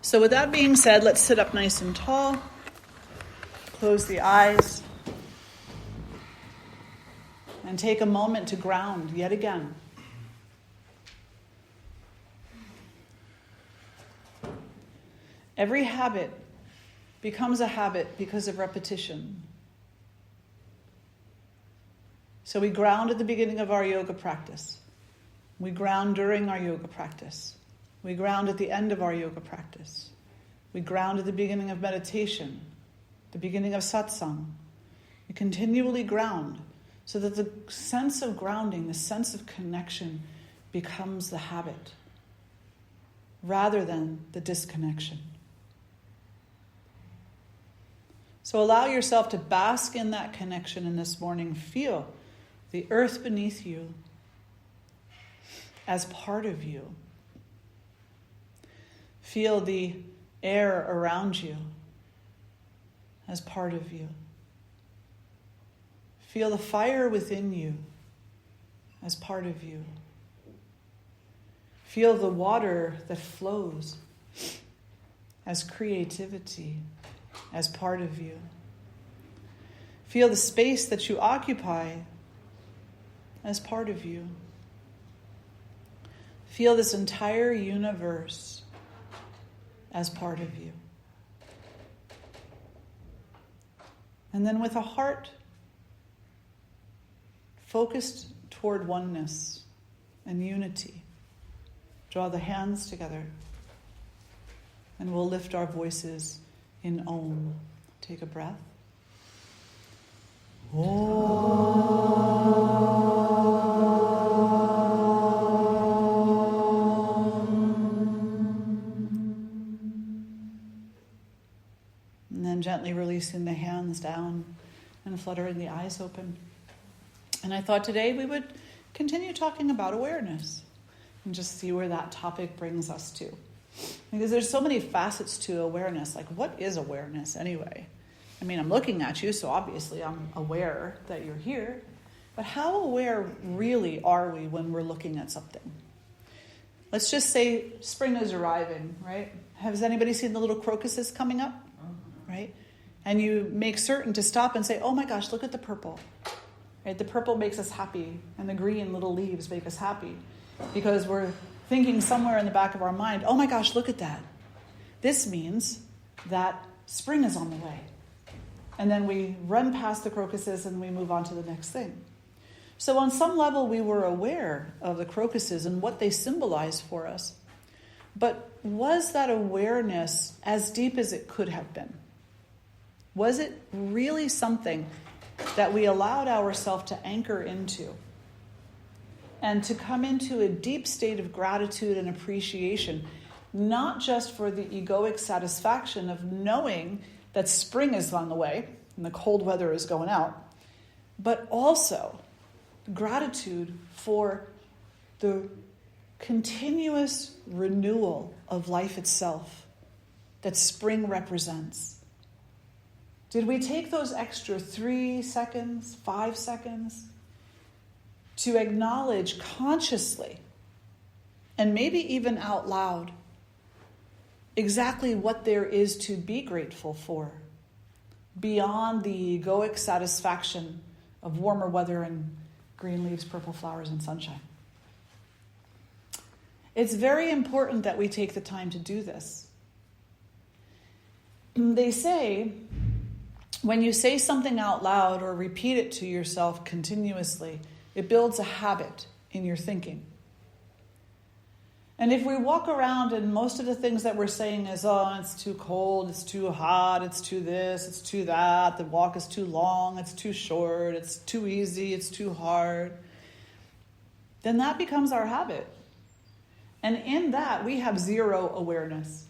So with that being said, let's sit up nice and tall. Close the eyes. And take a moment to ground yet again. Every habit becomes a habit because of repetition. So we ground at the beginning of our yoga practice. We ground during our yoga practice. We ground at the end of our yoga practice. We ground at the beginning of meditation, the beginning of satsang. We continually ground so that the sense of grounding, the sense of connection becomes the habit rather than the disconnection. So allow yourself to bask in that connection in this morning. Feel the earth beneath you as part of you. Feel the air around you as part of you. Feel the fire within you as part of you. Feel the water that flows as creativity, as part of you. Feel the space that you occupy as part of you. Feel this entire universe as part of you. And then with a heart focused toward oneness and unity, draw the hands together and we'll lift our voices in Om. Take a breath. And then gently releasing the hands down and fluttering the eyes open. And I thought today we would continue talking about awareness and just see where that topic brings us to. Because there's so many facets to awareness. Like, what is awareness anyway? I mean, I'm looking at you, so obviously I'm aware that you're here. But how aware really are we when we're looking at something? Let's just say spring is arriving, right? Has anybody seen the little crocuses coming up? Right? And you make certain to stop and say, oh my gosh, look at the purple. Right? The purple makes us happy, and the green little leaves make us happy. Because we're thinking somewhere in the back of our mind, oh my gosh, look at that. This means that spring is on the way. And then we run past the crocuses and we move on to the next thing. So on some level, we were aware of the crocuses and what they symbolize for us. But was that awareness as deep as it could have been? Was it really something that we allowed ourselves to anchor into? And to come into a deep state of gratitude and appreciation, not just for the egoic satisfaction of knowing that spring is on the way and the cold weather is going out, but also gratitude for the continuous renewal of life itself that spring represents. Did we take those extra 3 seconds, 5 seconds, to acknowledge consciously, and maybe even out loud, exactly what there is to be grateful for, beyond the egoic satisfaction of warmer weather and green leaves, purple flowers, and sunshine? It's very important that we take the time to do this. They say, when you say something out loud or repeat it to yourself continuously, it builds a habit in your thinking. And if we walk around and most of the things that we're saying is, oh, it's too cold, it's too hot, it's too this, it's too that, the walk is too long, it's too short, it's too easy, it's too hard, then that becomes our habit. And in that, we have zero awareness.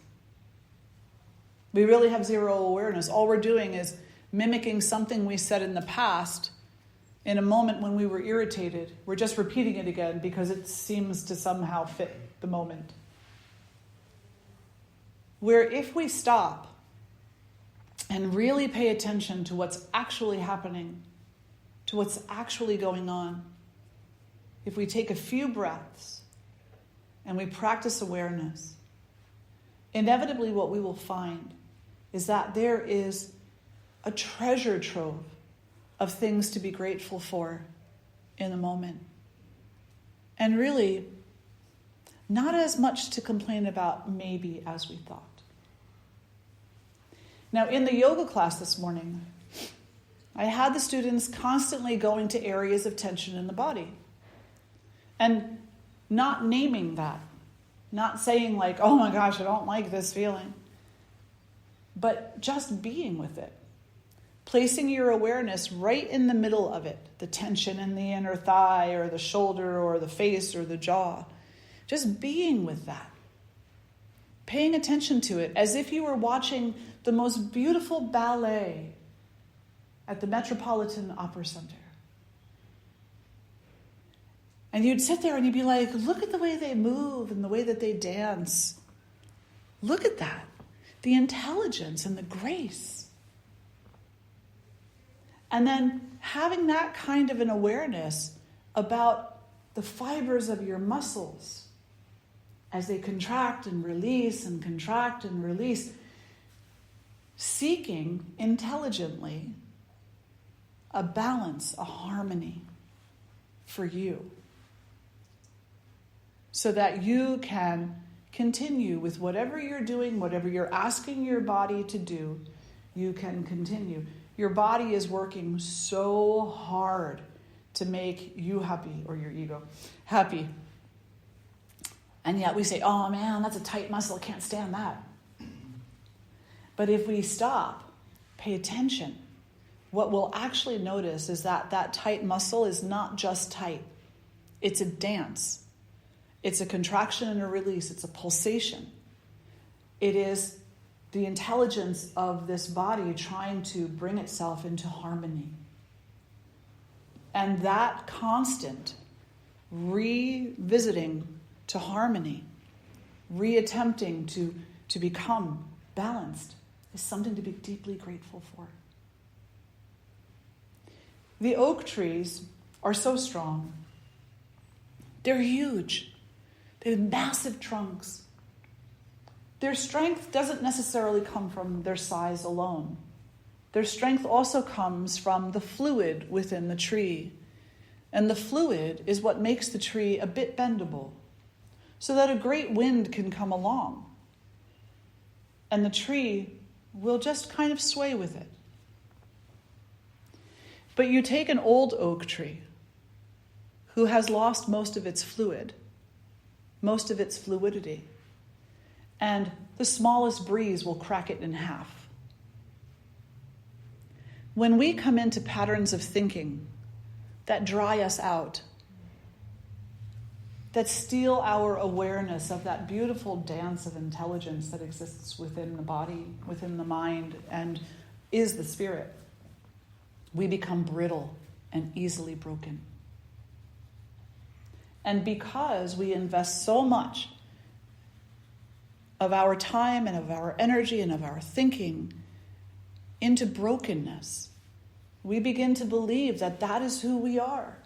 We really have zero awareness. All we're doing is mimicking something we said in the past in a moment when we were irritated. We're just repeating it again because it seems to somehow fit the moment. Where if we stop and really pay attention to what's actually happening, to what's actually going on, if we take a few breaths and we practice awareness, inevitably what we will find is that there is a treasure trove of things to be grateful for in the moment. And really, not as much to complain about maybe as we thought. Now, in the yoga class this morning, I had the students constantly going to areas of tension in the body and not naming that, not saying like, oh my gosh, I don't like this feeling, but just being with it. Placing your awareness right in the middle of it, the tension in the inner thigh or the shoulder or the face or the jaw. Just being with that. Paying attention to it as if you were watching the most beautiful ballet at the Metropolitan Opera Center. And you'd sit there and you'd be like, look at the way they move and the way that they dance. Look at that. The intelligence and the grace. And then having that kind of an awareness about the fibers of your muscles as they contract and release and contract and release, seeking intelligently a balance, a harmony for you, so that you can continue with whatever you're doing, whatever you're asking your body to do, you can continue. Your body is working so hard to make you happy, or your ego happy. And yet we say, oh man, that's a tight muscle, can't stand that. But if we stop, pay attention, what we'll actually notice is that that tight muscle is not just tight. It's a dance. It's a contraction and a release. It's a pulsation. It is the intelligence of this body trying to bring itself into harmony. And that constant revisiting to harmony, reattempting to become balanced, is something to be deeply grateful for. The oak trees are so strong. They're huge. They have massive trunks. Their strength doesn't necessarily come from their size alone. Their strength also comes from the fluid within the tree. And the fluid is what makes the tree a bit bendable, so that a great wind can come along. And the tree will just kind of sway with it. But you take an old oak tree who has lost most of its fluid, most of its fluidity, and the smallest breeze will crack it in half. When we come into patterns of thinking that dry us out, that steal our awareness of that beautiful dance of intelligence that exists within the body, within the mind, and is the spirit, we become brittle and easily broken. And because we invest so much of our time and of our energy and of our thinking into brokenness, we begin to believe that that is who we are.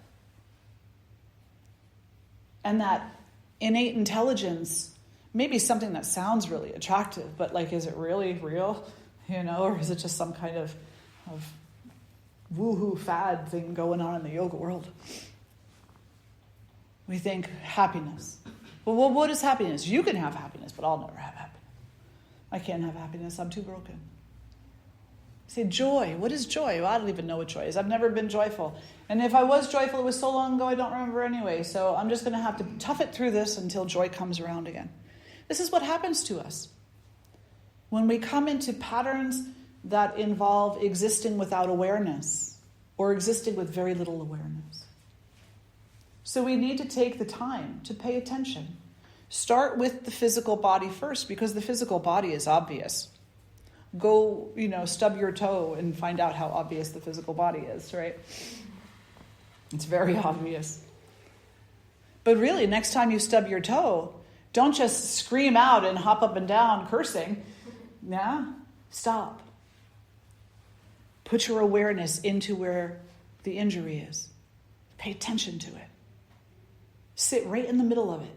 And that innate intelligence may be something that sounds really attractive, but like, is it really real? Or is it just some kind of woohoo fad thing going on in the yoga world? We think happiness. Well, what is happiness? You can have happiness, but I'll never have happiness. I can't have happiness. I'm too broken. Say joy. What is joy? Well, I don't even know what joy is. I've never been joyful. And if I was joyful, it was so long ago I don't remember anyway. So I'm just going to have to tough it through this until joy comes around again. This is what happens to us. When we come into patterns that involve existing without awareness or existing with very little awareness. So we need to take the time to pay attention. Start with the physical body first, because the physical body is obvious. Go, stub your toe and find out how obvious the physical body is, right? It's very obvious. But really, next time you stub your toe, don't just scream out and hop up and down cursing. Yeah? Stop. Put your awareness into where the injury is. Pay attention to it. Sit right in the middle of it.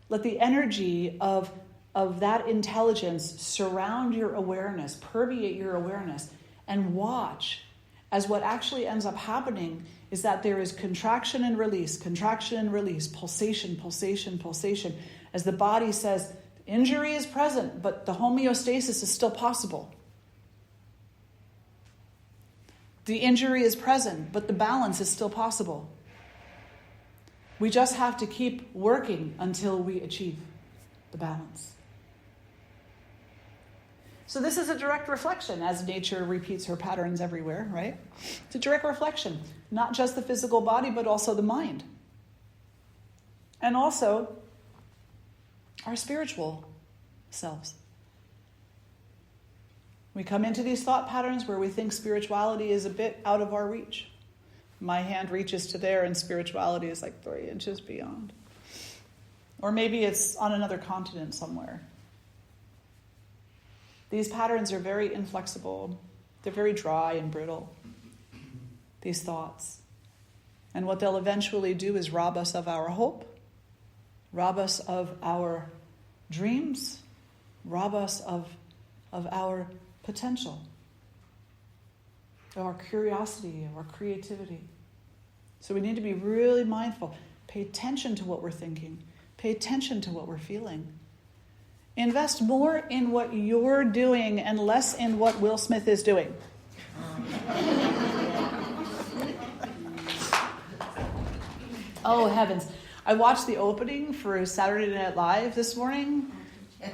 Let the energy of of that intelligence surround your awareness, permeate your awareness, and watch as what actually ends up happening is that there is contraction and release, pulsation, pulsation, pulsation, as the body says, injury is present, but the homeostasis is still possible. The injury is present, but the balance is still possible. We just have to keep working until we achieve the balance. So this is a direct reflection as nature repeats her patterns everywhere, right? It's a direct reflection, not just the physical body, but also the mind. And also our spiritual selves. We come into these thought patterns where we think spirituality is a bit out of our reach. My hand reaches to there and spirituality is like 3 inches beyond. Or maybe it's on another continent somewhere. These patterns are very inflexible. They're very dry and brittle, these thoughts. And what they'll eventually do is rob us of our hope, rob us of our dreams, rob us of our potential, of our curiosity, of our creativity. So we need to be really mindful. Pay attention to what we're thinking. Pay attention to what we're feeling. Invest more in what you're doing and less in what Will Smith is doing. Oh, heavens. I watched the opening for Saturday Night Live this morning.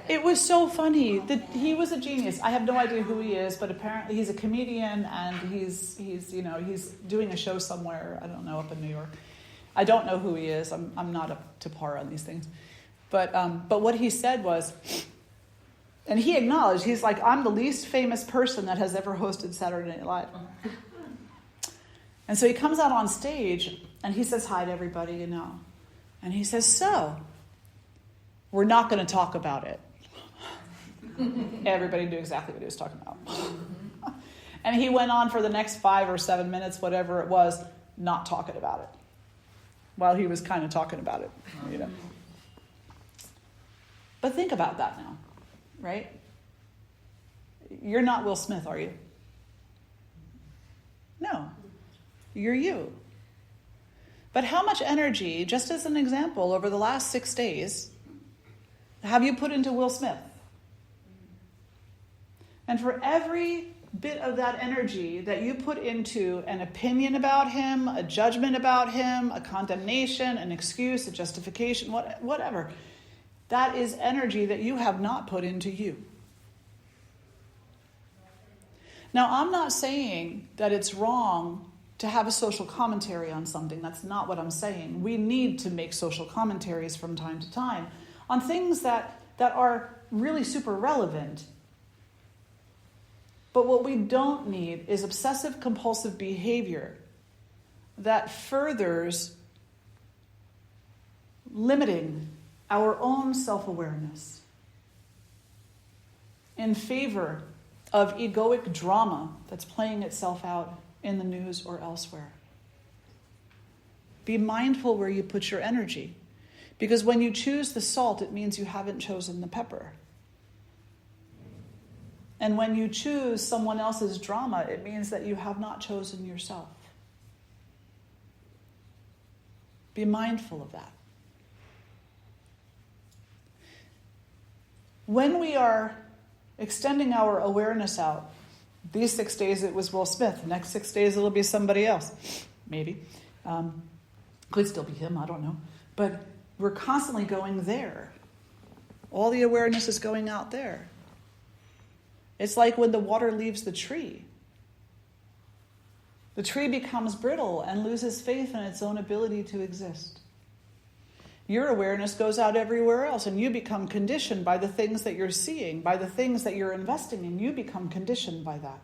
It was so funny. He was a genius. I have no idea who he is, but apparently he's a comedian and he's doing a show somewhere, I don't know, up in New York. I don't know who he is. I'm not up to par on these things. But what he said was, and he acknowledged, he's like, I'm the least famous person that has ever hosted Saturday Night Live. And so he comes out on stage and he says hi to everybody, you know. And he says, so, we're not going to talk about it. Everybody knew exactly what he was talking about. And he went on for the next 5 or 7 minutes, whatever it was, not talking about it. While he was kind of talking about it, you know. But think about that now, right? You're not Will Smith, are you? No. You're you. But how much energy, just as an example, over the last 6 days, have you put into Will Smith? And for every bit of that energy that you put into an opinion about him, a judgment about him, a condemnation, an excuse, a justification, whatever, that is energy that you have not put into you. Now, I'm not saying that it's wrong to have a social commentary on something. That's not what I'm saying. We need to make social commentaries from time to time on things that are really super relevant. But what we don't need is obsessive compulsive behavior that furthers limiting our own self-awareness in favor of egoic drama that's playing itself out in the news or elsewhere. Be mindful where you put your energy, because when you choose the salt, it means you haven't chosen the pepper. And when you choose someone else's drama, it means that you have not chosen yourself. Be mindful of that. When we are extending our awareness out, these 6 days it was Will Smith, the next 6 days it'll be somebody else. Maybe. Could still be him, I don't know. But we're constantly going there. All the awareness is going out there. It's like when the water leaves the tree. The tree becomes brittle and loses faith in its own ability to exist. Your awareness goes out everywhere else, and you become conditioned by the things that you're seeing, by the things that you're investing in. You become conditioned by that.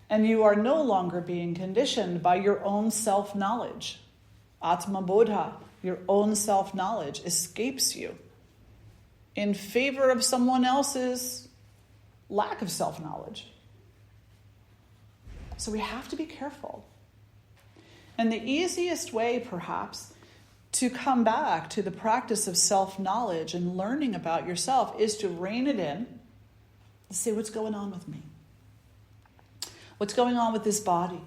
And you are no longer being conditioned by your own self-knowledge. Atma Bodha, your own self-knowledge, escapes you in favor of someone else's lack of self-knowledge. So we have to be careful. And the easiest way, perhaps, to come back to the practice of self-knowledge and learning about yourself is to rein it in, to say, what's going on with me? What's going on with this body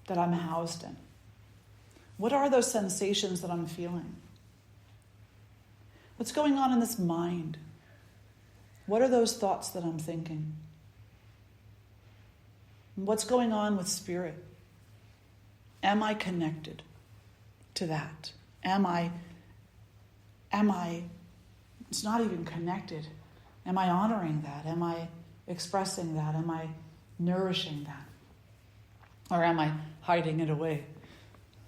that I'm housed in? What are those sensations that I'm feeling? What's going on in this mind? What are those thoughts that I'm thinking? What's going on with spirit? Am I connected to that? Am I, it's not even connected. Am I honoring that? Am I expressing that? Am I nourishing that? Or am I hiding it away,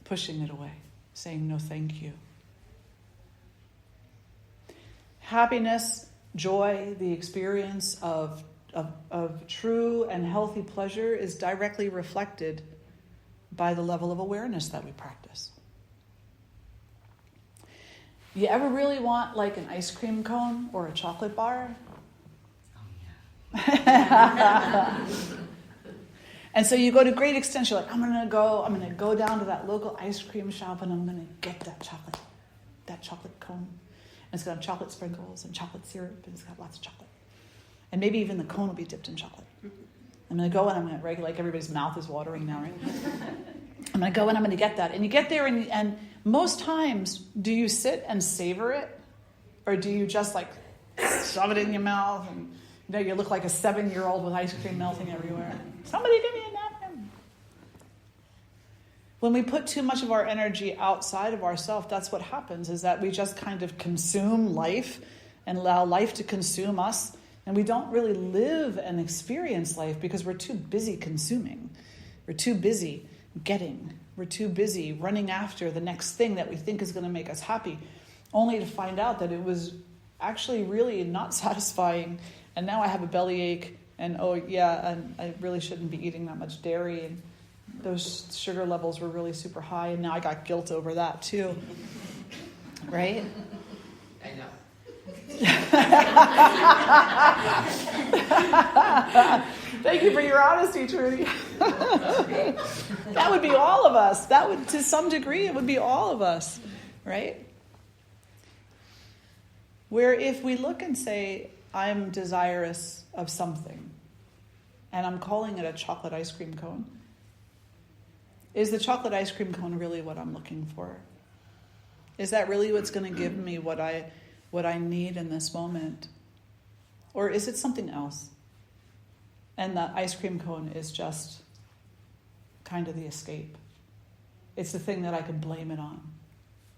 pushing it away, saying no thank you? Happiness, joy, the experience of true and healthy pleasure is directly reflected by the level of awareness that we practice. You ever really want like an ice cream cone or a chocolate bar? Oh, yeah. And so you go to great extent. You're like, I'm gonna go down to that local ice cream shop and I'm gonna get that chocolate cone. And it's got chocolate sprinkles and chocolate syrup and it's got lots of chocolate. And maybe even the cone will be dipped in chocolate. I'm gonna go and I'm gonna, like everybody's mouth is watering now, right? I'm gonna go and I'm gonna get that. And you get there and most times, do you sit and savor it? Or do you just like shove it in your mouth and you look like a 7-year-old with ice cream melting everywhere? Somebody give me a napkin. When we put too much of our energy outside of ourselves, that's what happens, is that we just kind of consume life and allow life to consume us. And we don't really live and experience life because we're too busy consuming. We're too busy getting. We're too busy running after the next thing that we think is going to make us happy, only to find out that it was actually really not satisfying. And now I have a bellyache, and and I really shouldn't be eating that much dairy, and those sugar levels were really super high, and now I got guilt over that too. Right? I know. Thank you for your honesty, Trudy. That would be all of us. That would, to some degree, it would be all of us, right? Where if we look and say, I'm desirous of something, and I'm calling it a chocolate ice cream cone, is the chocolate ice cream cone really what I'm looking for? Is that really what's going to give me what I need in this moment? Or is it something else? And the ice cream cone is just kind of the escape. It's the thing that I can blame it on.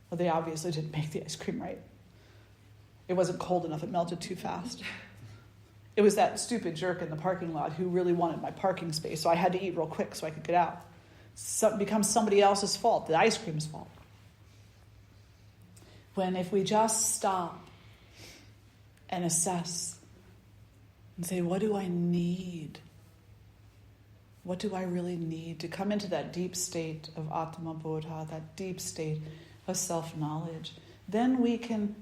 Well, they obviously didn't make the ice cream right. It wasn't cold enough. It melted too fast. It was that stupid jerk in the parking lot who really wanted my parking space, so I had to eat real quick so I could get out. So it becomes somebody else's fault, the ice cream's fault. When if we just stop and assess and say, what do I need? What do I really need to come into that deep state of Atma Bodha, that deep state of self-knowledge? Then we can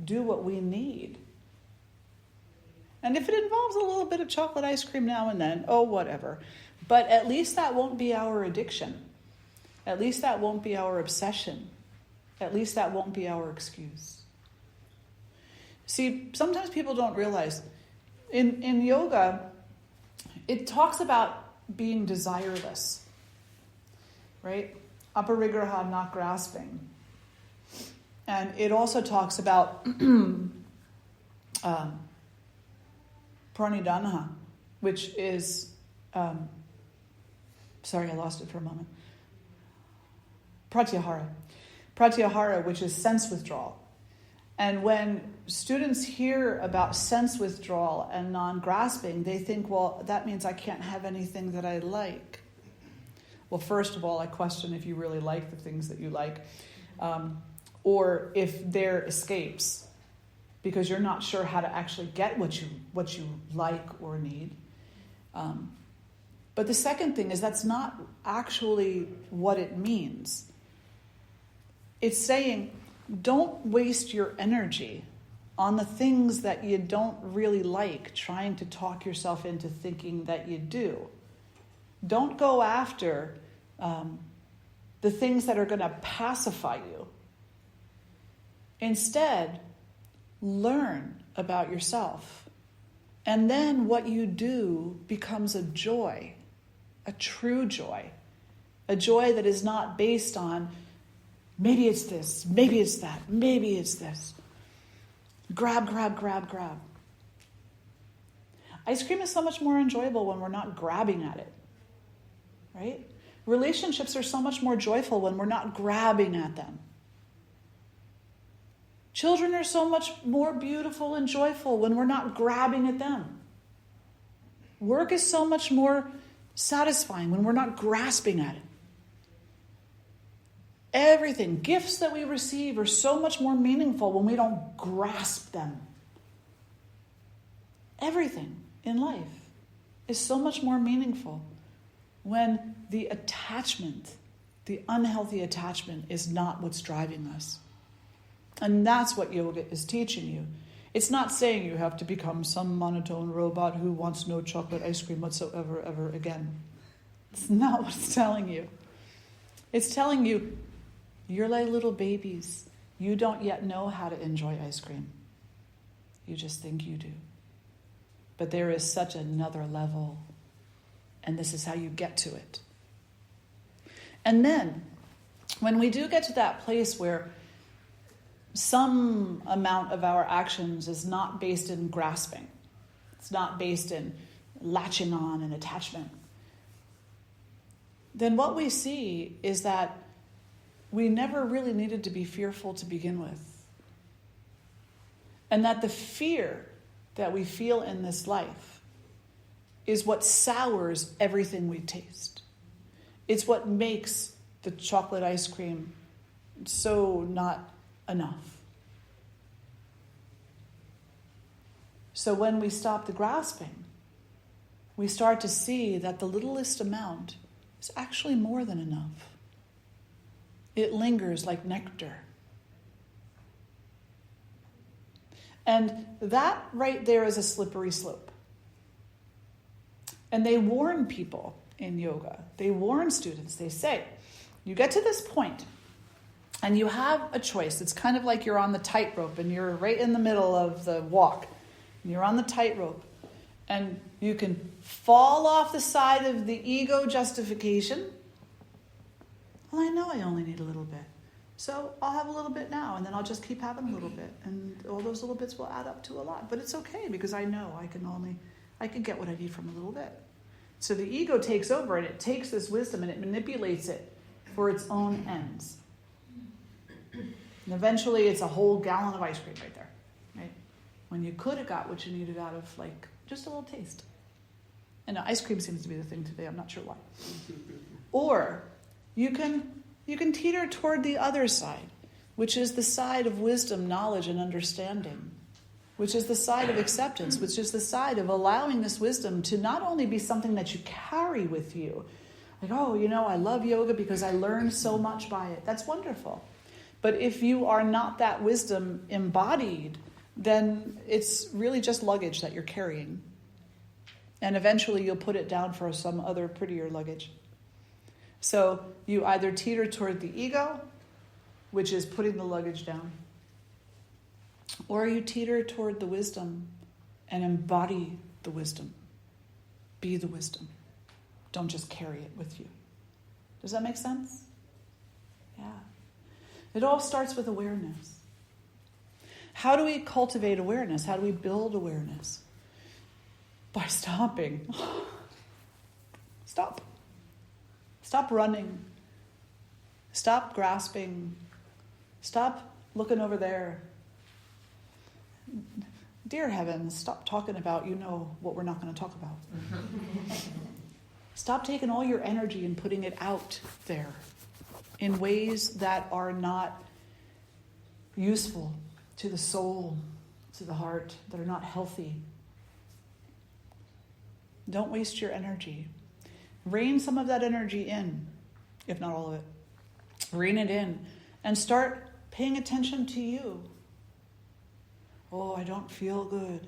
do what we need. And if it involves a little bit of chocolate ice cream now and then, oh, whatever. But at least that won't be our addiction. At least that won't be our obsession. At least that won't be our excuse. See, sometimes people don't realize, in yoga, it talks about being desireless, right? Aparigraha, not grasping. And it also talks about pranidhana, which is, sorry, I lost it for a moment. Pratyahara, which is sense withdrawal. And when students hear about sense withdrawal and non-grasping, they think, well, that means I can't have anything that I like. Well, first of all, I question if you really like the things that you like, or if they're escapes, because you're not sure how to actually get what you like or need. But the second thing is that's not actually what it means. It's saying, don't waste your energy on the things that you don't really like, trying to talk yourself into thinking that you do. Don't go after the things that are going to pacify you. Instead, learn about yourself. And then what you do becomes a joy, a true joy. A joy that is not based on maybe it's this, maybe it's that, maybe it's this. Grab, grab, grab, grab. Ice cream is so much more enjoyable when we're not grabbing at it, right? Relationships are so much more joyful when we're not grabbing at them. Children are so much more beautiful and joyful when we're not grabbing at them. Work is so much more satisfying when we're not grasping at it. Everything, gifts that we receive are so much more meaningful when we don't grasp them. Everything in life is so much more meaningful when the attachment, the unhealthy attachment, is not what's driving us. And that's what yoga is teaching you. It's not saying you have to become some monotone robot who wants no chocolate ice cream whatsoever ever again. It's not what it's telling you. It's telling you, you're like little babies. You don't yet know how to enjoy ice cream. You just think you do. But there is such another level, and this is how you get to it. And then, when we do get to that place where some amount of our actions is not based in grasping, it's not based in latching on and attachment, then what we see is that we never really needed to be fearful to begin with. And that the fear that we feel in this life is what sours everything we taste. It's what makes the chocolate ice cream so not enough. So when we stop the grasping, we start to see that the littlest amount is actually more than enough. It lingers like nectar. And that right there is a slippery slope. And they warn people in yoga. They warn students. They say, you get to this point and you have a choice. It's kind of like you're on the tightrope and you're right in the middle of the walk. And you're on the tightrope. And you can fall off the side of the ego justification. Well, I know I only need a little bit. So I'll have a little bit now, and then I'll just keep having a little bit. And all those little bits will add up to a lot. But it's okay, because I know I can get what I need from a little bit. So the ego takes over, and it takes this wisdom, and it manipulates it for its own ends. And eventually, it's a whole gallon of ice cream right there. Right? When you could have got what you needed out of, like, just a little taste. And ice cream seems to be the thing today. I'm not sure why. Or you can teeter toward the other side, which is the side of wisdom, knowledge, and understanding, which is the side of acceptance, which is the side of allowing this wisdom to not only be something that you carry with you, like, oh, I love yoga because I learned so much by it. That's wonderful. But if you are not that wisdom embodied, then it's really just luggage that you're carrying. And eventually you'll put it down for some other prettier luggage. So you either teeter toward the ego, which is putting the luggage down, or you teeter toward the wisdom and embody the wisdom. Be the wisdom. Don't just carry it with you. Does that make sense? Yeah. It all starts with awareness. How do we cultivate awareness? How do we build awareness? By stopping. Stop. Stop running. Stop grasping. Stop looking over there. Dear heavens, stop talking about, what we're not going to talk about. Stop taking all your energy and putting it out there in ways that are not useful to the soul, to the heart, that are not healthy. Don't waste your energy. Rein some of that energy in, if not all of it. Rein it in and start paying attention to you. Oh, I don't feel good.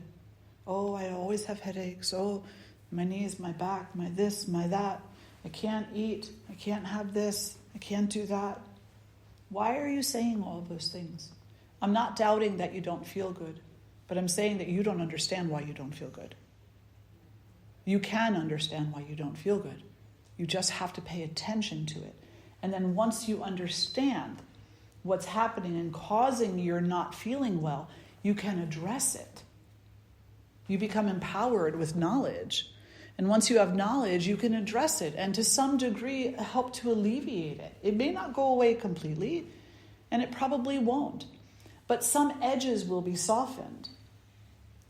Oh, I always have headaches. Oh, my knees, my back, my this, my that. I can't eat. I can't have this. I can't do that. Why are you saying all of those things? I'm not doubting that you don't feel good, but I'm saying that you don't understand why you don't feel good. You can understand why you don't feel good. You just have to pay attention to it. And then once you understand what's happening and causing your not feeling well, you can address it. You become empowered with knowledge. And once you have knowledge, you can address it and to some degree help to alleviate it. It may not go away completely, and it probably won't. But some edges will be softened.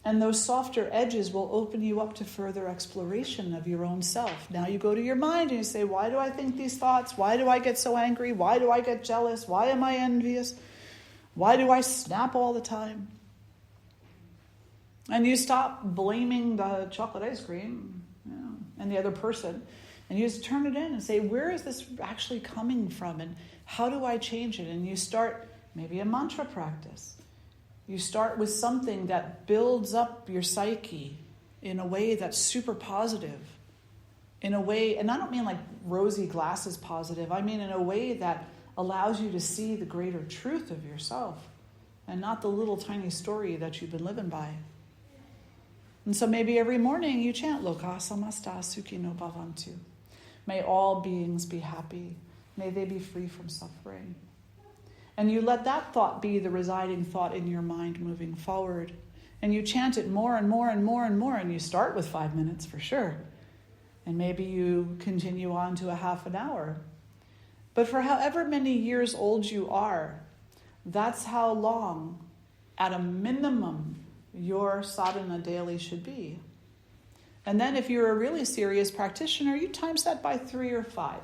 And those softer edges will open you up to further exploration of your own self. Now you go to your mind and you say, why do I think these thoughts? Why do I get so angry? Why do I get jealous? Why am I envious? Why do I snap all the time? And you stop blaming the chocolate ice cream and the other person. And you just turn it in and say, where is this actually coming from? And how do I change it? And you start maybe a mantra practice. You start with something that builds up your psyche in a way that's super positive. In a way, and I don't mean like rosy glasses positive. I mean in a way that allows you to see the greater truth of yourself and not the little tiny story that you've been living by. And so maybe every morning you chant Loka samasta sukhino bhavantu. May all beings be happy. May they be free from suffering. And you let that thought be the residing thought in your mind moving forward. And you chant it more and more and more and more. And you start with 5 minutes for sure. And maybe you continue on to a half an hour. But for however many years old you are, that's how long, at a minimum, your sadhana daily should be. And then if you're a really serious practitioner, you times that by 3 or 5.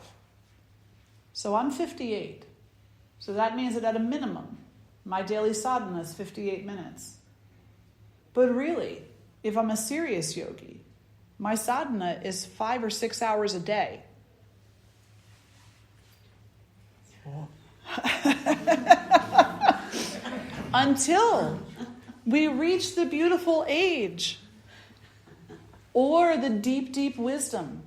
So I'm 58. So that means that at a minimum, my daily sadhana is 58 minutes. But really, if I'm a serious yogi, my sadhana is 5 or 6 hours a day. Until we reach the beautiful age or the deep, deep wisdom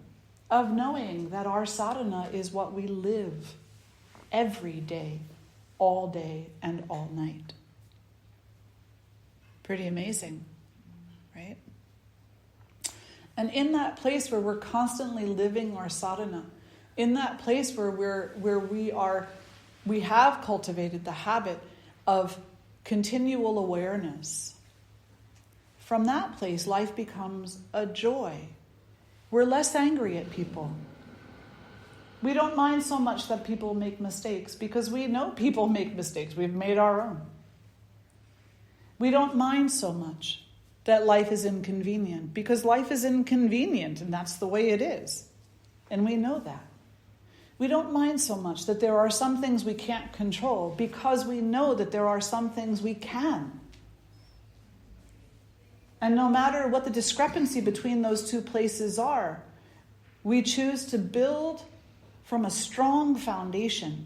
of knowing that our sadhana is what we live every day, and all night. Pretty amazing, right? And in that place where we're constantly living our sadhana, in that place where we have cultivated the habit of continual awareness, from that place life becomes a joy. We're less angry at people. We don't mind so much that people make mistakes because we know people make mistakes. We've made our own. We don't mind so much that life is inconvenient because life is inconvenient and that's the way it is. And we know that. We don't mind so much that there are some things we can't control because we know that there are some things we can. And no matter what the discrepancy between those two places are, we choose to build from a strong foundation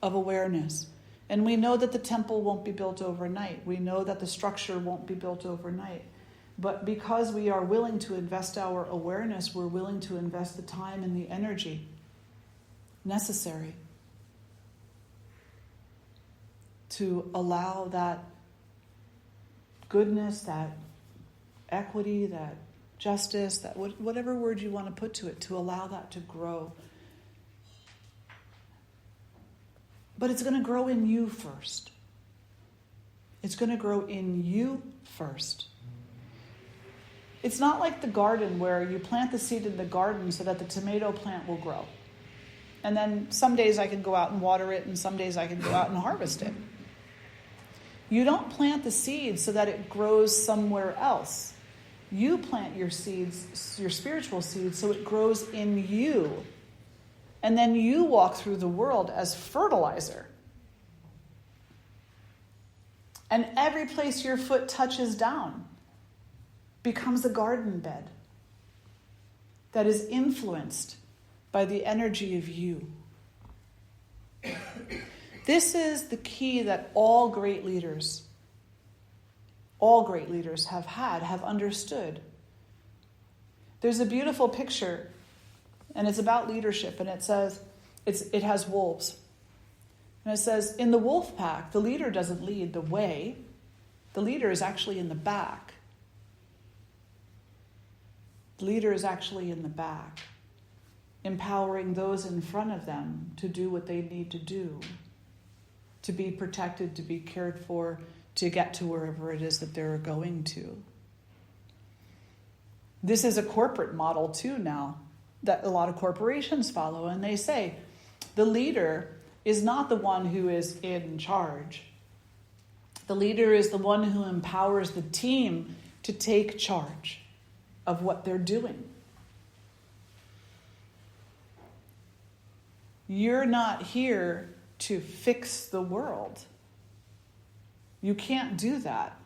of awareness. And we know that the temple won't be built overnight. We know that the structure won't be built overnight. But because we are willing to invest our awareness, we're willing to invest the time and the energy necessary to allow that goodness, that equity, that justice, that whatever word you want to put to it, to allow that to grow. But it's going to grow in you first. It's going to grow in you first. It's not like the garden where you plant the seed in the garden so that the tomato plant will grow. And then some days I can go out and water it, and some days I can go out and harvest it. You don't plant the seed so that it grows somewhere else. You plant your seeds, your spiritual seeds, so it grows in you. And then you walk through the world as fertilizer. And every place your foot touches down becomes a garden bed that is influenced by the energy of you. This is the key that all great leaders have understood. There's a beautiful picture And it's about leadership. And it says, it has wolves. And it says, in the wolf pack, the leader doesn't lead the way. The leader is actually in the back. The leader is actually in the back, empowering those in front of them to do what they need to do, to be protected, to be cared for, to get to wherever it is that they're going to. This is a corporate model too now that a lot of corporations follow, and they say the leader is not the one who is in charge. The leader is the one who empowers the team to take charge of what they're doing. You're not here to fix the world. You can't do that.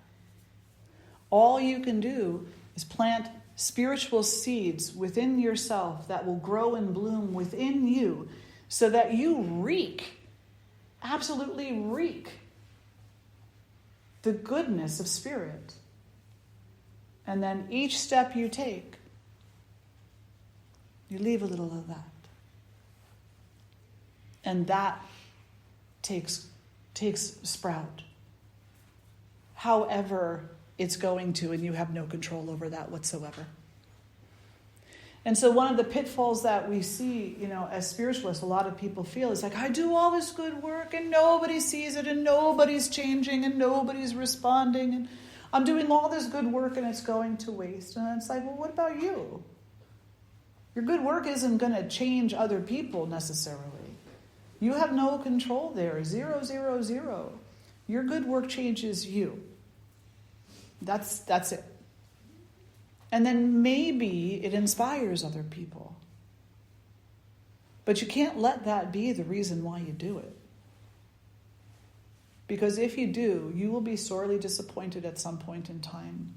All you can do is plant spiritual seeds within yourself that will grow and bloom within you so that you reek, absolutely reek, the goodness of spirit. And then each step you take, you leave a little of that. And that takes sprout. However it's going to, and you have no control over that whatsoever. And so one of the pitfalls that we see, as spiritualists, a lot of people feel is like, I do all this good work and nobody sees it and nobody's changing and nobody's responding and I'm doing all this good work and it's going to waste. And it's like, well, what about you? Your good work isn't going to change other people necessarily. You have no control there. 0, 0, 0. Your good work changes you. That's it. And then maybe it inspires other people. But you can't let that be the reason why you do it. Because if you do, you will be sorely disappointed at some point in time.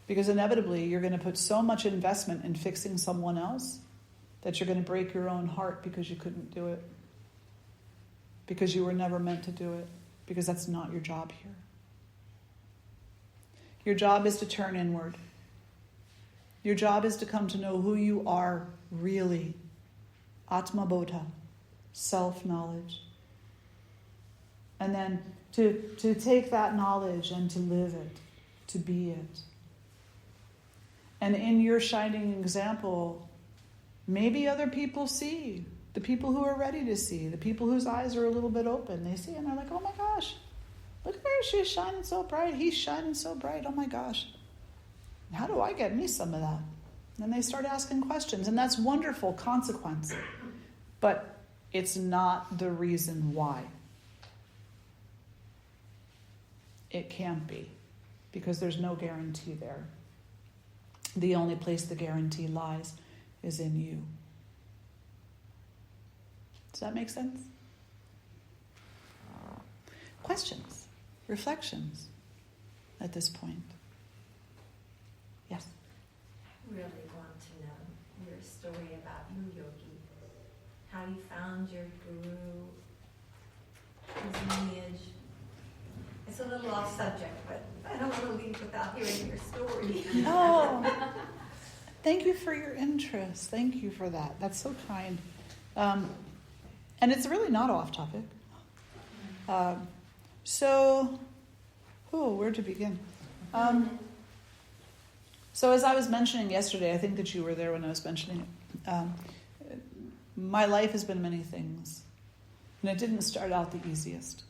Because inevitably, you're going to put so much investment in fixing someone else that you're going to break your own heart because you couldn't do it. Because you were never meant to do it. Because that's not your job here. Your job is to turn inward. Your job is to come to know who you are really. Atma Bodha, self-knowledge. And then to take that knowledge and to live it, to be it. And in your shining example, maybe other people see, the people who are ready to see, the people whose eyes are a little bit open, they see and they're like, oh my gosh, look at her, she's shining so bright, he's shining so bright, oh my gosh. How do I get me some of that? And they start asking questions, and that's wonderful consequence. But it's not the reason why. It can't be, because there's no guarantee there. The only place the guarantee lies is in you. Does that make sense? Questions, reflections at this point? Yes? I really want to know your story about you, Yogi. How you found your guru, his lineage. It's a little off subject, but I don't want to leave without hearing your story. Oh, thank you for your interest. Thank you for that. That's so kind. And it's really not off topic. Where to begin? So as I was mentioning yesterday, I think that you were there when I was mentioning it. My life has been many things. And it didn't start out the easiest.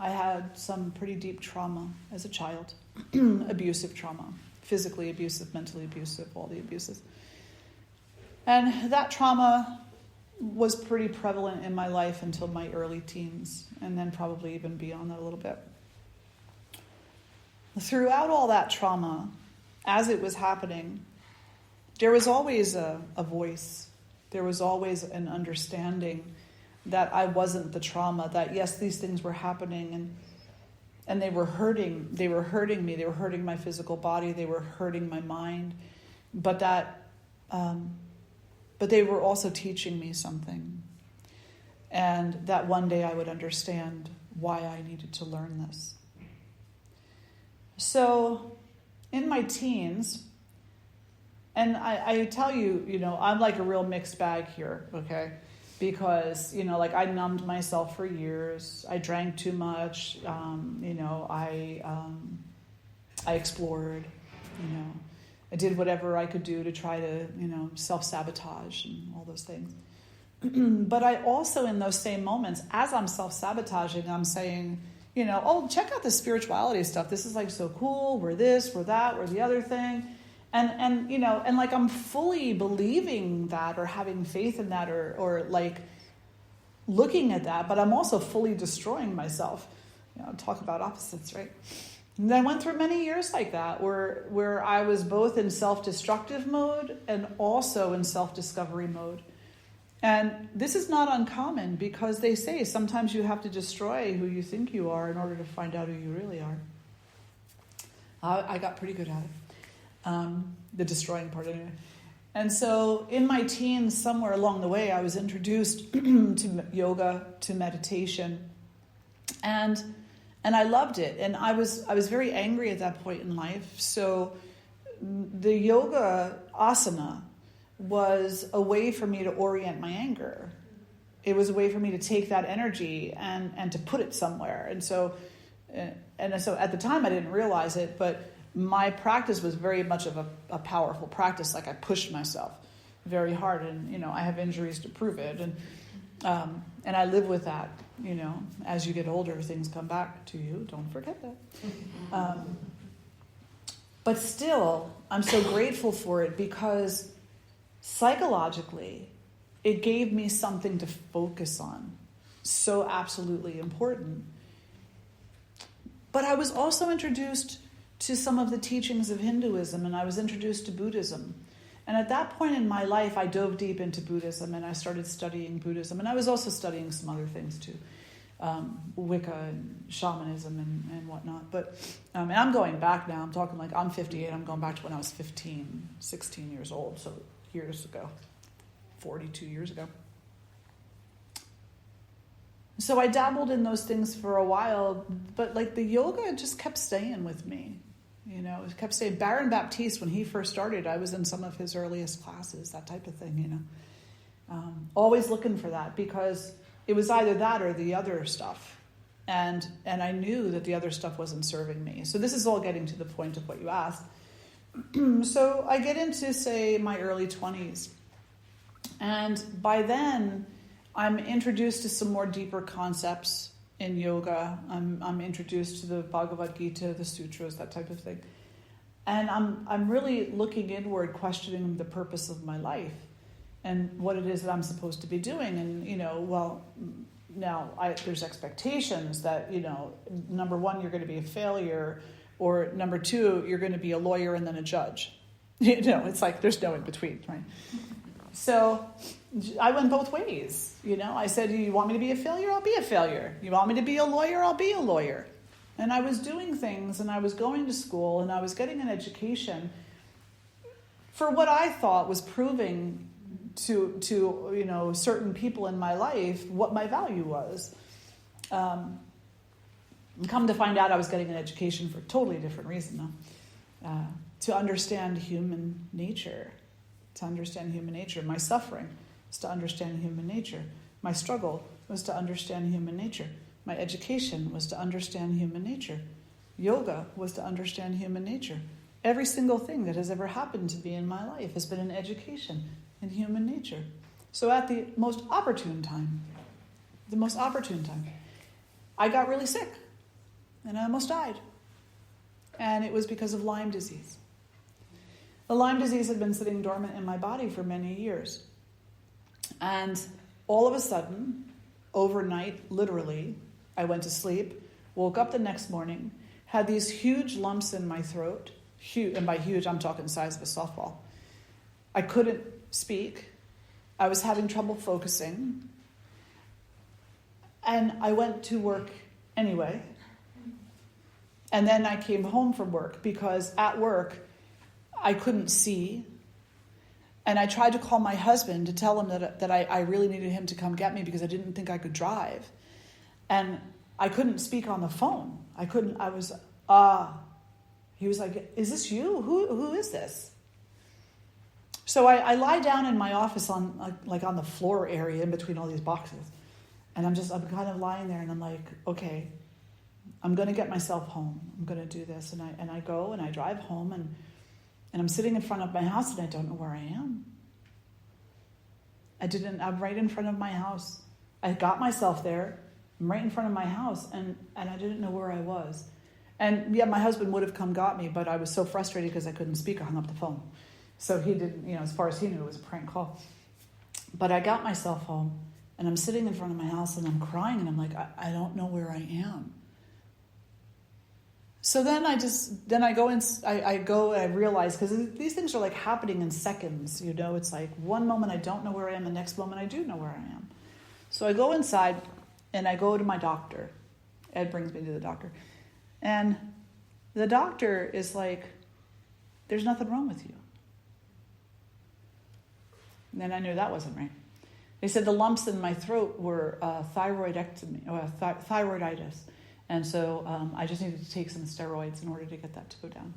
I had some pretty deep trauma as a child. Abusive trauma. Physically abusive, mentally abusive, all the abuses. And that trauma was pretty prevalent in my life until my early teens, and then probably even beyond that a little bit. Throughout all that trauma, as it was happening, there was always a voice. There was always an understanding that I wasn't the trauma, that yes, these things were happening and they were hurting me, they were hurting my physical body, they were hurting my mind, but they were also teaching me something. And that one day I would understand why I needed to learn this. So, in my teens, And I tell you, I'm like a real mixed bag here, okay? Because, like I numbed myself for years. I drank too much. I explored, I did whatever I could do to try to, self-sabotage and all those things. But I also, in those same moments, as I'm self-sabotaging, I'm saying, oh, check out the spirituality stuff. This is like so cool. We're this, we're that, we're the other thing. And like I'm fully believing that or having faith in that or like looking at that, but I'm also fully destroying myself. Talk about opposites, right? And I went through many years like that where I was both in self-destructive mode and also in self-discovery mode. And this is not uncommon because they say sometimes you have to destroy who you think you are in order to find out who you really are. I got pretty good at it. The destroying part anyway. And so in my teens, somewhere along the way, I was introduced to yoga, to meditation. And I loved it. And I was very angry at that point in life. So the yoga asana was a way for me to orient my anger. It was a way for me to take that energy and to put it somewhere. And so at the time I didn't realize it, but my practice was very much of a powerful practice. Like I pushed myself very hard, and I have injuries to prove it. And I live with that. As you get older, things come back to you. Don't forget that. But still, I'm so grateful for it because psychologically, it gave me something to focus on. So absolutely important. But I was also introduced to some of the teachings of Hinduism, and I was introduced to Buddhism. And at that point in my life, I dove deep into Buddhism, and I started studying Buddhism. And I was also studying some other things too, Wicca and shamanism and whatnot. But and I'm going back now. I'm talking like I'm 58. I'm going back to when I was 15, 16 years old. So years ago, 42 years ago. So I dabbled in those things for a while, but like the yoga just kept staying with me. It kept staying. Baron Baptiste, when he first started, I was in some of his earliest classes, that type of thing, Always looking for that because it was either that or the other stuff. And I knew that the other stuff wasn't serving me. So this is all getting to the point of what you asked. So I get into, say, my early 20s. And by then, I'm introduced to some more deeper concepts in yoga. I'm introduced to the Bhagavad Gita, the sutras, that type of thing. And I'm really looking inward, questioning the purpose of my life and what it is that I'm supposed to be doing. And, now there's expectations that, number one, you're going to be a failure, or number two, you're going to be a lawyer and then a judge. It's like there's no in between, right? So I went both ways. I said, you want me to be a failure? I'll be a failure. You want me to be a lawyer? I'll be a lawyer. And I was doing things, and I was going to school, and I was getting an education for what I thought was proving to certain people in my life what my value was. And come to find out, I was getting an education for a totally different reason, though. To understand human nature. To understand human nature. My suffering was to understand human nature. My struggle was to understand human nature. My education was to understand human nature. Yoga was to understand human nature. Every single thing that has ever happened to me in my life has been an education in human nature. So at the most opportune time, I got really sick and I almost died. And it was because of Lyme disease. The Lyme disease had been sitting dormant in my body for many years. And all of a sudden, overnight, literally, I went to sleep, woke up the next morning, had these huge lumps in my throat. Huge, and by huge, I'm talking the size of a softball. I couldn't speak. I was having trouble focusing. And I went to work anyway. And then I came home from work because at work, I couldn't see. And I tried to call my husband to tell him that I really needed him to come get me because I didn't think I could drive. And I couldn't speak on the phone. He was like, is this you? Who is this? So I lie down in my office on the floor area in between all these boxes. And I'm kind of lying there and I'm like, okay, I'm going to get myself home. I'm going to do this. And I go and I drive home and I'm sitting in front of my house and I don't know where I am. I'm right in front of my house. I got myself there. I'm right in front of my house and I didn't know where I was. And yeah, my husband would have come got me, but I was so frustrated because I couldn't speak. I hung up the phone. So he didn't, as far as he knew, it was a prank call. But I got myself home and I'm sitting in front of my house and I'm crying and I'm like, I don't know where I am. So then I go and I realize, because these things are like happening in seconds, it's like one moment I don't know where I am, the next moment I do know where I am. So I go inside and I go to my doctor. Ed brings me to the doctor. And the doctor is like, there's nothing wrong with you. And then I knew that wasn't right. They said the lumps in my throat were thyroiditis. And so I just needed to take some steroids in order to get that to go down.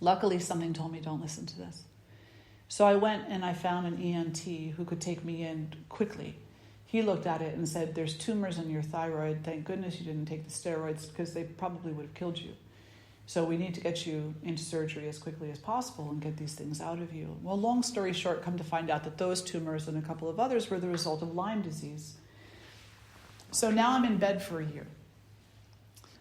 Luckily, something told me, don't listen to this. So I went and I found an ENT who could take me in quickly. He looked at it and said, there's tumors in your thyroid. Thank goodness you didn't take the steroids because they probably would have killed you. So we need to get you into surgery as quickly as possible and get these things out of you. Well, long story short, come to find out that those tumors and a couple of others were the result of Lyme disease. So now I'm in bed for a year.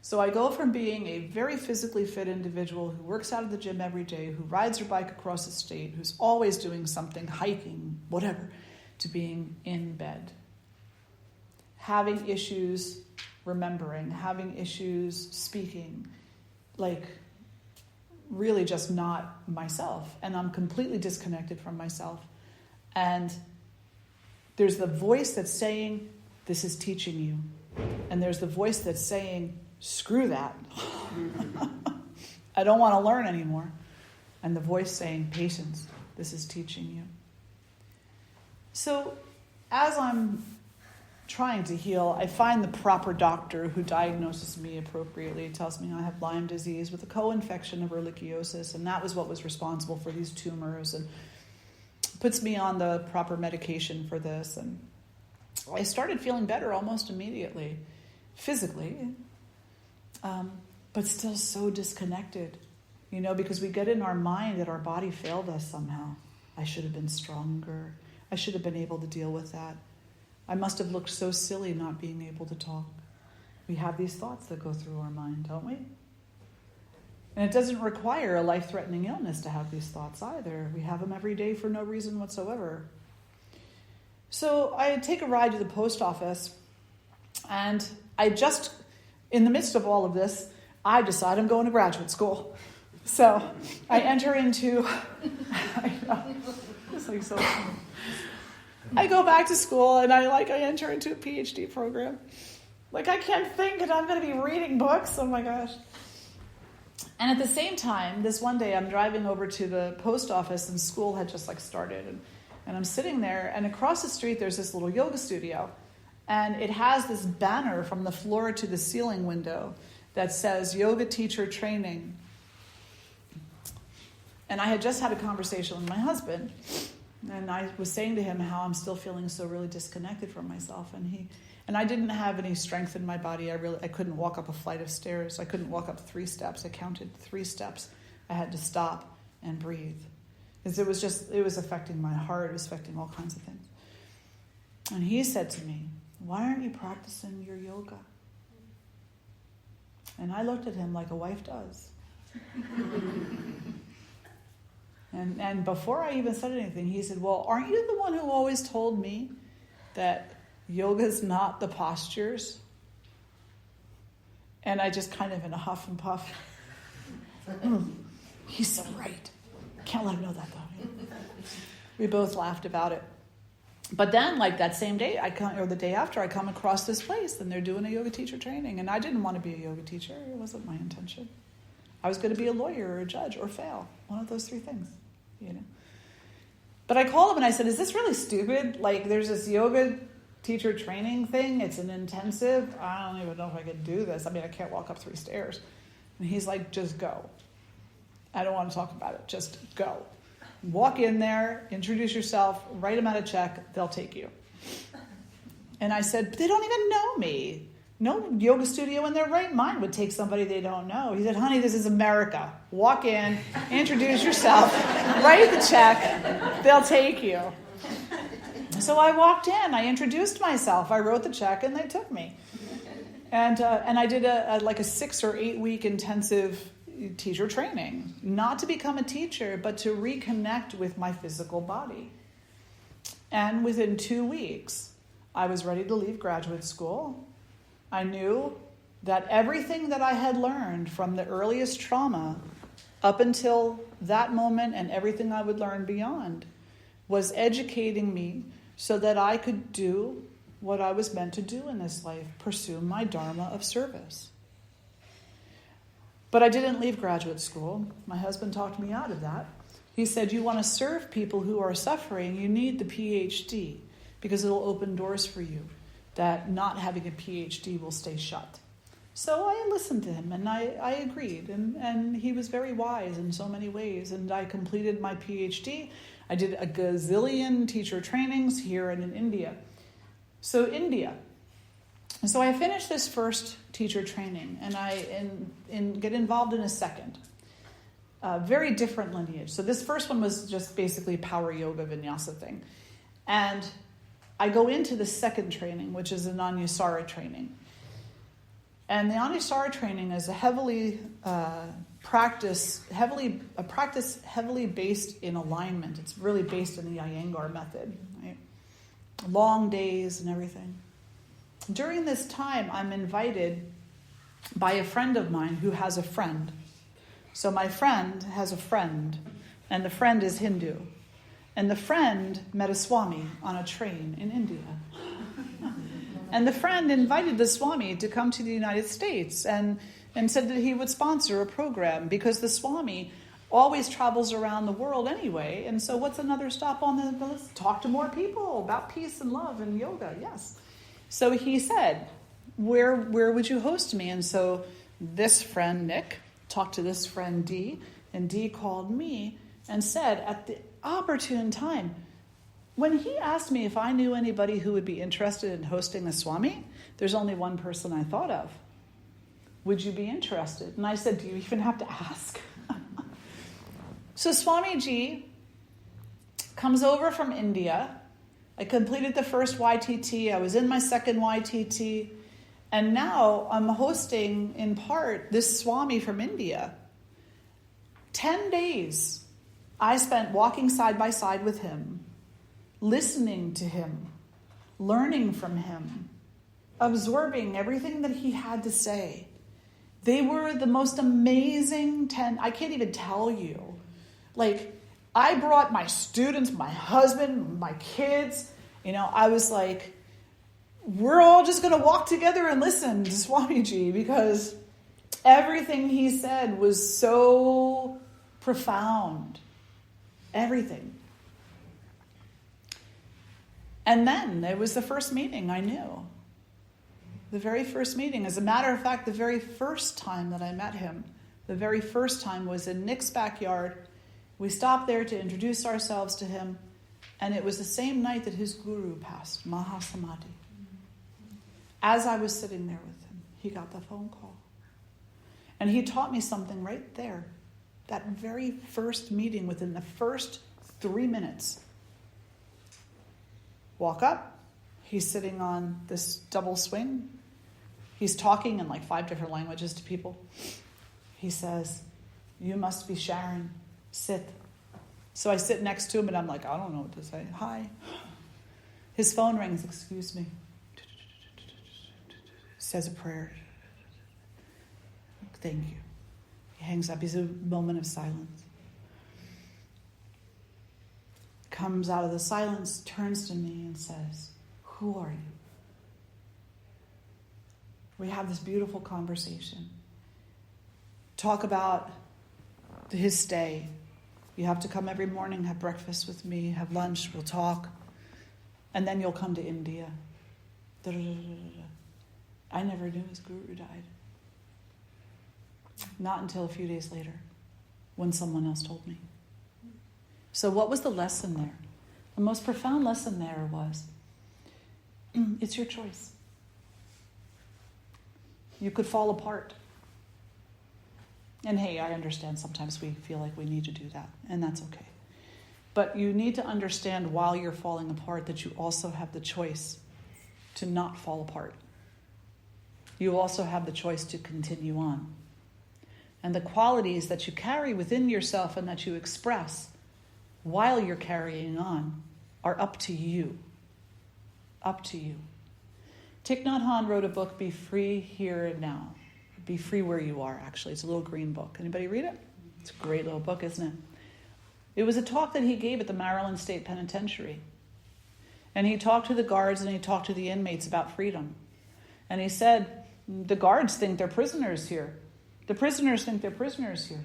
So I go from being a very physically fit individual who works out of the gym every day, who rides her bike across the state, who's always doing something, hiking, whatever, to being in bed. Having issues remembering, having issues speaking, like really just not myself. And I'm completely disconnected from myself. And there's the voice that's saying, this is teaching you. And there's the voice that's saying, screw that. I don't want to learn anymore. And the voice saying, patience, this is teaching you. So as I'm trying to heal, I find the proper doctor who diagnoses me appropriately, tells me I have Lyme disease with a co-infection of ehrlichiosis, and that was what was responsible for these tumors, and puts me on the proper medication for this. And I started feeling better almost immediately, physically, but still so disconnected, because we get in our mind that our body failed us somehow. I should have been stronger. I should have been able to deal with that. I must have looked so silly not being able to talk. We have these thoughts that go through our mind, don't we? And it doesn't require a life-threatening illness to have these thoughts either. We have them every day for no reason whatsoever. So I take a ride to the post office, and in the midst of all of this, I decide I'm going to graduate school. So I enter into, I know, it's like so funny. I go back to school and I enter into a PhD program. I can't think and I'm going to be reading books. Oh my gosh. And at the same time, this one day I'm driving over to the post office and school had just started. And I'm sitting there and across the street there's this little yoga studio. And it has this banner from the floor to the ceiling window that says yoga teacher training. And I had just had a conversation with my husband. And I was saying to him how I'm still feeling so really disconnected from myself. And I didn't have any strength in my body. I couldn't walk up a flight of stairs. I couldn't walk up 3 steps. I counted 3 steps. I had to stop and breathe. Because it was affecting my heart. It was affecting all kinds of things. And he said to me, why aren't you practicing your yoga? And I looked at him like a wife does. And before I even said anything, he said, well, aren't you the one who always told me that yoga's not the postures? And I just kind of in a huff and puff. He's so right. Can't let him know that though. We both laughed about it. But then that same day, or the day after, I come across this place and they're doing a yoga teacher training. And I didn't want to be a yoga teacher. It wasn't my intention. I was going to be a lawyer or a judge or fail. One of those 3 things, But I called him and I said, is this really stupid? There's this yoga teacher training thing. It's an intensive. I don't even know if I can do this. I can't walk up 3 stairs. And he's like, just go. I don't want to talk about it. Just go. walk in there, introduce yourself, write them out a check, they'll take you. And I said, but they don't even know me. No yoga studio in their right mind would take somebody they don't know. He said, honey, this is America. Walk in, introduce yourself, write the check, they'll take you. So I walked in, I introduced myself, I wrote the check, and they took me. And I did a 6 or 8 week intensive teacher training, not to become a teacher, but to reconnect with my physical body. And within 2 weeks, I was ready to leave graduate school. I knew that everything that I had learned from the earliest trauma up until that moment and everything I would learn beyond was educating me so that I could do what I was meant to do in this life, pursue my dharma of service. But I didn't leave graduate school. My husband talked me out of that. He said, you want to serve people who are suffering, you need the PhD because it'll open doors for you that not having a PhD will stay shut. So I listened to him and I agreed. And he was very wise in so many ways. And I completed my PhD. I did a gazillion teacher trainings here and in India. So India. And so I finished this first teacher training and I get involved in a second. Very different lineage. So this first one was just basically power yoga vinyasa thing. And I go into the second training, which is an Anusara training. And the Anusara training is a practice heavily based in alignment. It's really based in the Iyengar method, right? Long days and everything. During this time, I'm invited by a friend of mine who has a friend. So my friend has a friend, and the friend is Hindu. And the friend met a Swami on a train in India. And the friend invited the Swami to come to the United States and said that he would sponsor a program because the Swami always travels around the world anyway. And so what's another stop on the list? Talk to more people about peace and love and yoga, yes. So he said, where would you host me? And so this friend, Nick, talked to this friend, Dee, and Dee called me and said at the opportune time, when he asked me if I knew anybody who would be interested in hosting a Swami, there's only one person I thought of. Would you be interested? And I said, do you even have to ask? So Swamiji comes over from India. I completed the first YTT. I was in my second YTT. And now I'm hosting, in part, this Swami from India. 10 days I spent walking side by side with him, listening to him, learning from him, absorbing everything that he had to say. They were the most amazing 10, I can't even tell you. Like, I brought my students, my husband, my kids. I was like, we're all just going to walk together and listen to Swamiji because everything he said was so profound. Everything. And then it was the first meeting I knew. The very first meeting. As a matter of fact, the very first time that I met him, the very first time was in Nick's backyard. We stopped there to introduce ourselves to him, and it was the same night that his guru passed, Mahasamadhi. As I was sitting there with him, he got the phone call. And he taught me something right there. That very first meeting, within the first 3 minutes. Walk up. He's sitting on this double swing. He's talking in like 5 different languages to people. He says, you must be Sharon. Sit. So I sit next to him and I'm like, I don't know what to say. Hi. His phone rings. Excuse me. Says a prayer. Thank you. He hangs up. He's a moment of silence. Comes out of the silence, turns to me and says, who are you? We have this beautiful conversation. Talk about his stay. You have to come every morning, have breakfast with me, have lunch, we'll talk. And then you'll come to India. I never knew his guru died. Not until a few days later, when someone else told me. So what was the lesson there? The most profound lesson there was, it's your choice. You could fall apart. And hey, I understand sometimes we feel like we need to do that, and that's okay. But you need to understand while you're falling apart that you also have the choice to not fall apart. You also have the choice to continue on. And the qualities that you carry within yourself and that you express while you're carrying on are up to you. Up to you. Thich Nhat Hanh wrote a book, Be Free Here and Now. Be Free Where You Are, actually. It's a little green book. Anybody read it? It's a great little book, isn't it? It was a talk that he gave at the Maryland State Penitentiary. And he talked to the guards and he talked to the inmates about freedom. And he said, the guards think they're prisoners here. The prisoners think they're prisoners here.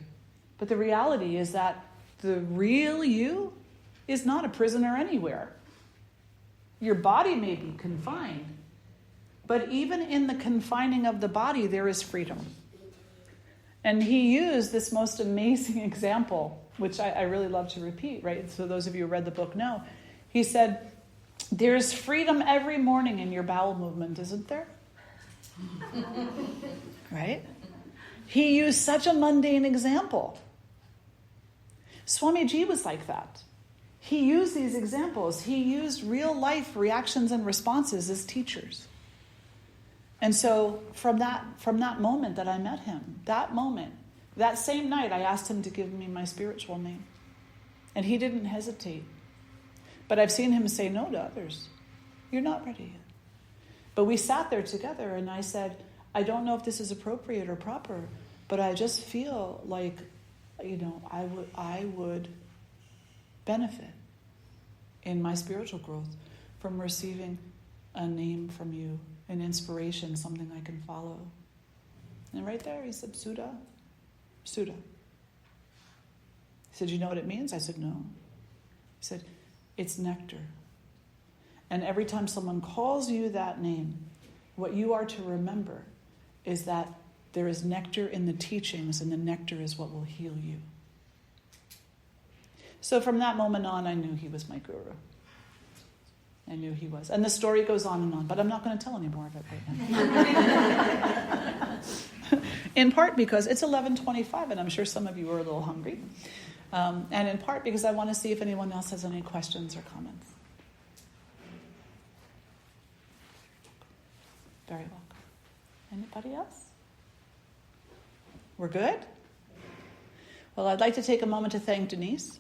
But the reality is that the real you is not a prisoner anywhere. Your body may be confined, but even in the confining of the body, there is freedom. And he used this most amazing example, which I really love to repeat, right? So those of you who read the book know. He said, there's freedom every morning in your bowel movement, isn't there? Right? He used such a mundane example. Swamiji was like that. He used these examples. He used real life reactions and responses as teachers. And so from that moment that I met him, that same night I asked him to give me my spiritual name. And he didn't hesitate. But I've seen him say no to others. You're not ready yet. But we sat there together and I said, I don't know if this is appropriate or proper, but I just feel like, I would benefit in my spiritual growth from receiving a name from you, an inspiration, something I can follow. And right there he said, Sudha. He said, you know what it means? I said, no. He said, it's nectar. And every time someone calls you that name, what you are to remember is that there is nectar in the teachings, and the nectar is what will heal you. So from that moment on, I knew he was my guru. I knew he was. And the story goes on and on, but I'm not going to tell any more of it right now. In part because it's 11:25, and I'm sure some of you are a little hungry. And in part because I want to see if anyone else has any questions or comments. Very welcome. Anybody else? We're good? Well, I'd like to take a moment to thank Denise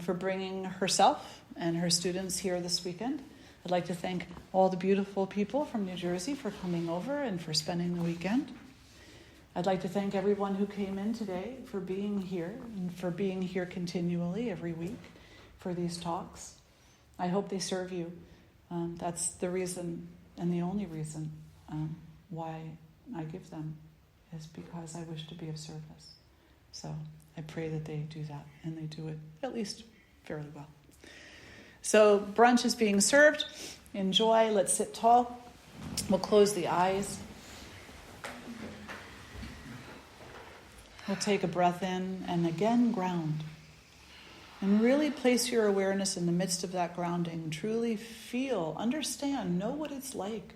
for bringing herself and her students here this weekend. I'd like to thank all the beautiful people from New Jersey for coming over and for spending the weekend. I'd like to thank everyone who came in today for being here and for being here continually every week for these talks. I hope they serve you. That's the reason and the only reason why I give them, is because I wish to be of service. So I pray that they do that, and they do it at least fairly well. So brunch is being served. Enjoy. Let's sit tall. We'll close the eyes. We'll take a breath in and again ground. And really place your awareness in the midst of that grounding. Truly feel, understand, know what it's like.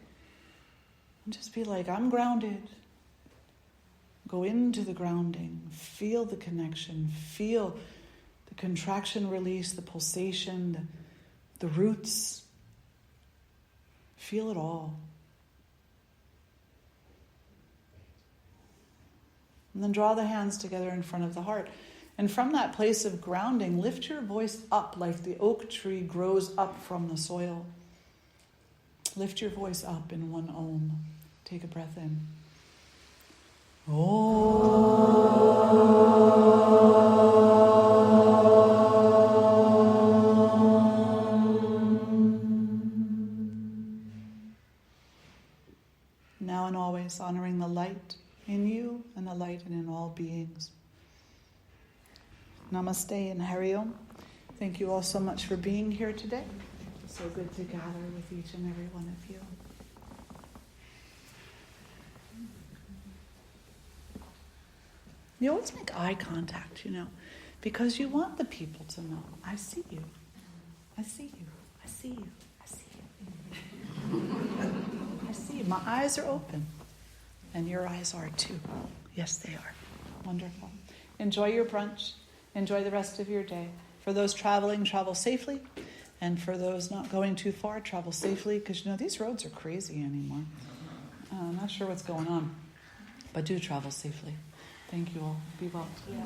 And just be like, I'm grounded. Go into the grounding. Feel the connection. Feel the contraction release, the pulsation, the roots. Feel it all. And then draw the hands together in front of the heart. And from that place of grounding, lift your voice up like the oak tree grows up from the soil. Lift your voice up in one Om. Take a breath in. Now and always honoring the light in you and the light in all beings. Namaste and Hari Om. Thank you all so much for being here today. So good to gather with each and every one of you. You always make eye contact, because you want the people to know, I see you. I see you. I see you. I see you. I see you. My eyes are open. And your eyes are too. Yes, they are. Wonderful. Enjoy your brunch. Enjoy the rest of your day. For those traveling, travel safely. And for those not going too far, travel safely. Because, these roads are crazy anymore. I'm not sure what's going on. But do travel safely. Thank you all. Be well. Yeah.